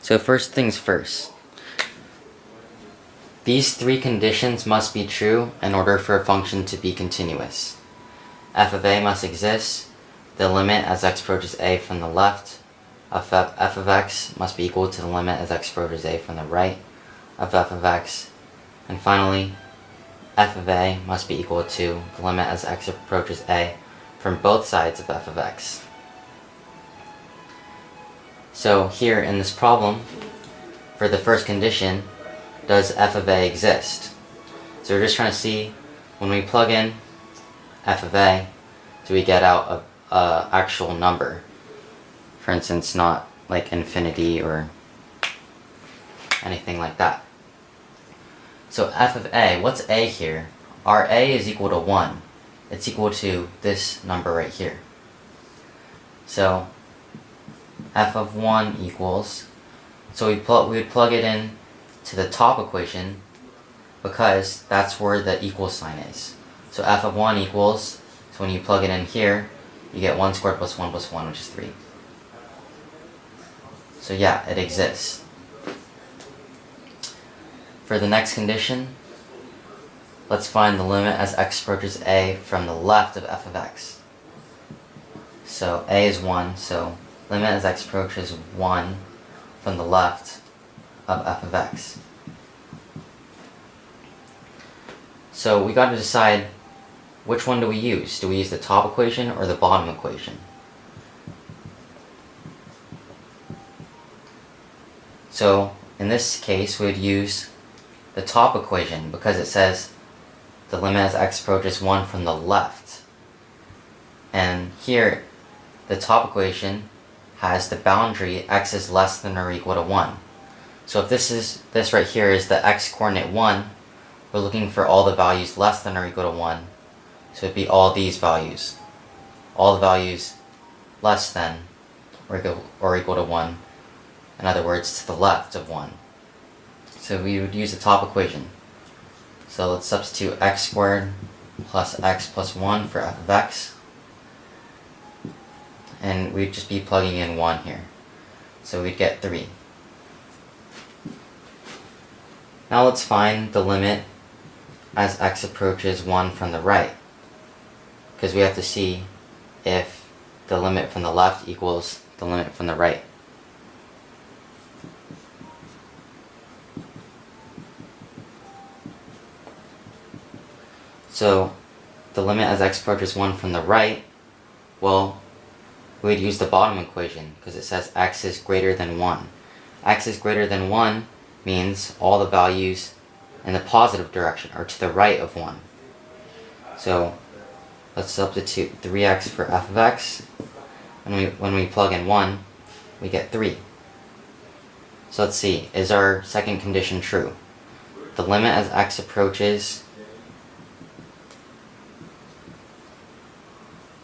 So first things first. These three conditions must be true in order for a function to be continuous. F of a must exist. The limit as x approaches a from the left of f of x must be equal to the limit as x approaches a from the right of f of x. And finally, f of a must be equal to the limit as x approaches a from both sides of f of x. So here in this problem, for the first condition, does f of a exist? So we're just trying to see, when we plug in f of a, do we get out a actual number? For instance, not like infinity or anything like that. So f of a, what's a here? Our a is equal to 1. It's equal to this number right here. So f of 1 equals, so we would plug it in to the top equation because that's where the equal sign is. So f of 1 equals, so when you plug it in here, you get 1 squared plus 1 plus 1, which is 3. So yeah, it exists. For the next condition, let's find the limit as x approaches a from the left of f of x. So a is 1, so limit as x approaches 1 from the left of f of x. So we got to decide which one do we use. Do we use the top equation or the bottom equation? So in this case we would use the top equation because it says the limit as x approaches 1 from the left. And here the top equation has the boundary x is less than or equal to 1. So if this right here is the x coordinate 1, we're looking for all the values less than or equal to 1. So it'd be all these values. All the values less than or equal to 1. In other words, to the left of 1. So we would use the top equation. So let's substitute x squared plus x plus 1 for f of x. And we'd just be plugging in 1 here. So we'd get 3. Now let's find the limit as x approaches 1 from the right, because we have to see if the limit from the left equals the limit from the right. So the limit as x approaches 1 from the right, well, we'd use the bottom equation because it says x is greater than 1. X is greater than 1 means all the values in the positive direction are to the right of 1. So let's substitute 3x for f of x. When we plug in 1, we get 3. So let's see, is our second condition true? The limit as x approaches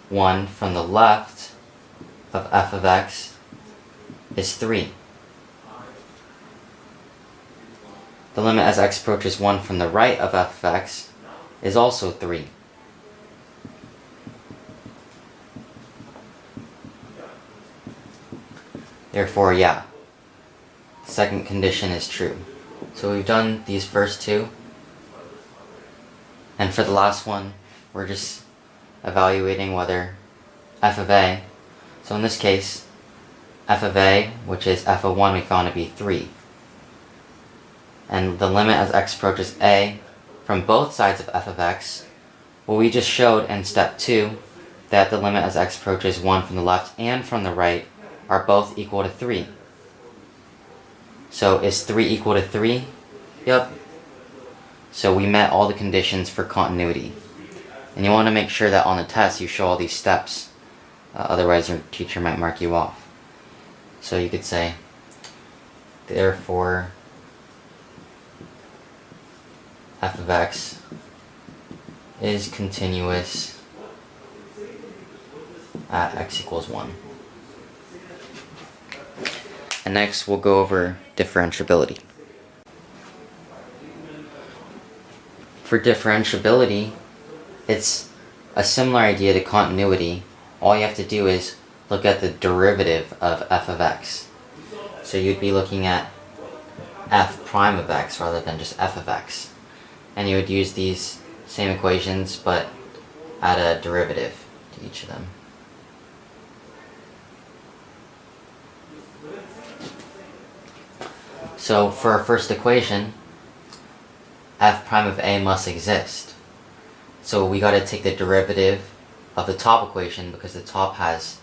1 from the left of f of x is 3. The limit as x approaches 1 from the right of f of x is also 3. Therefore, yeah, the second condition is true. So we've done these first two. And for the last one, we're just evaluating whether f of a, so in this case, f of a, which is f of 1, we found to be 3. And the limit as x approaches a from both sides of f of x, well, we just showed in step 2 that the limit as x approaches 1 from the left and from the right are both equal to 3. So is 3 equal to 3? Yep. So we met all the conditions for continuity. And you want to make sure that on the test you show all these steps. Otherwise your teacher might mark you off. So you could say, therefore, f of x is continuous at x equals 1. And next we'll go over differentiability. For differentiability, it's a similar idea to continuity. All you have to do is look at the derivative of f of x. So you'd be looking at f prime of x rather than just f of x. And you would use these same equations but add a derivative to each of them. So for our first equation, f prime of a must exist. So we got to take the derivative of the top equation because the top has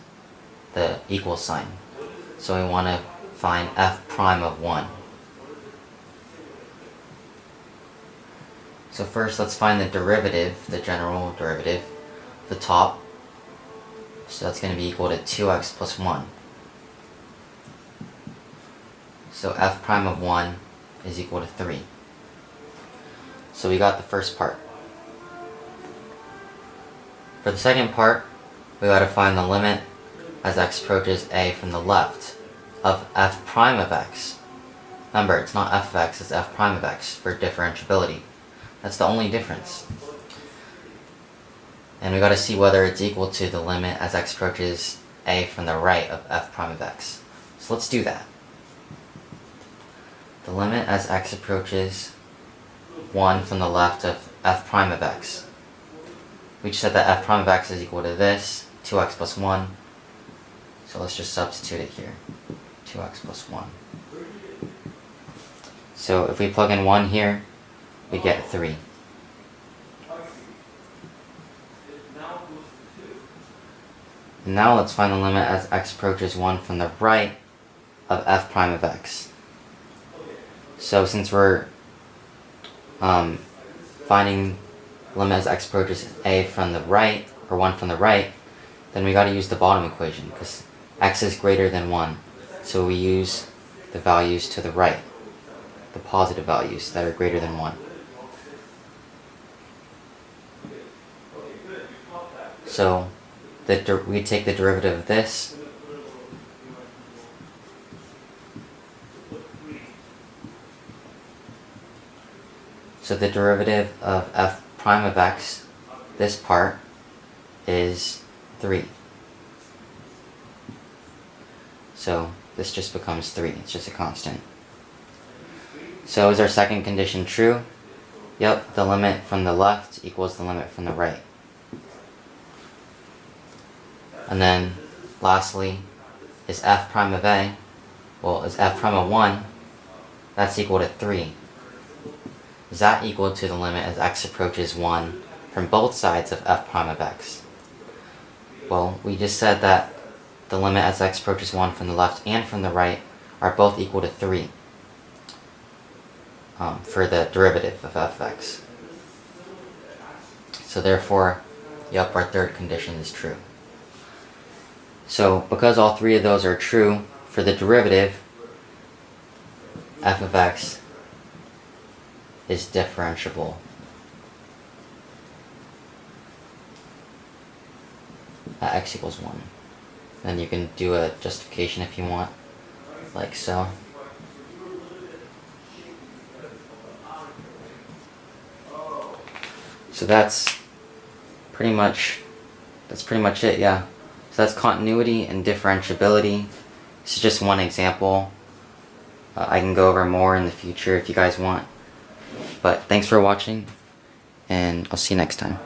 the equal sign. So we want to find f prime of 1. So first let's find the derivative, the general derivative, the top. So that's going to be equal to 2x plus 1. So f prime of 1 is equal to 3. So we got the first part. For the second part, we got to find the limit as x approaches a from the left of f prime of x. Remember, it's not f of x, it's f prime of x for differentiability. That's the only difference. And we got to see whether it's equal to the limit as x approaches a from the right of f prime of x. So let's do that. The limit as x approaches 1 from the left of f prime of x. We just said that f prime of x is equal to this, 2x plus 1. So let's just substitute it here. 2x plus 1. So if we plug in 1 here, we get 3. And now let's find the limit as x approaches 1 from the right of f prime of x. So since we're finding limit as x approaches a from the right, or 1 from the right, then we got to use the bottom equation because x is greater than 1. So we use the values to the right, the positive values that are greater than 1. So we take the derivative of this. So the derivative of f prime of x, this part, is 3. So this just becomes 3. It's just a constant. So is our second condition true? Yep, the limit from the left equals the limit from the right. And then lastly, is f prime of a, well, is f prime of 1, that's equal to 3. Is that equal to the limit as x approaches 1 from both sides of f prime of x? Well, we just said that the limit as x approaches 1 from the left and from the right are both equal to 3 for the derivative of f of x. So therefore, yep, our third condition is true. So because all three of those are true, for the derivative, f of x is differentiable at x equals 1. Then you can do a justification if you want, like so. So that's pretty much it, yeah. So that's continuity and differentiability. This is just one example. I can go over more in the future if you guys want. But thanks for watching, and I'll see you next time.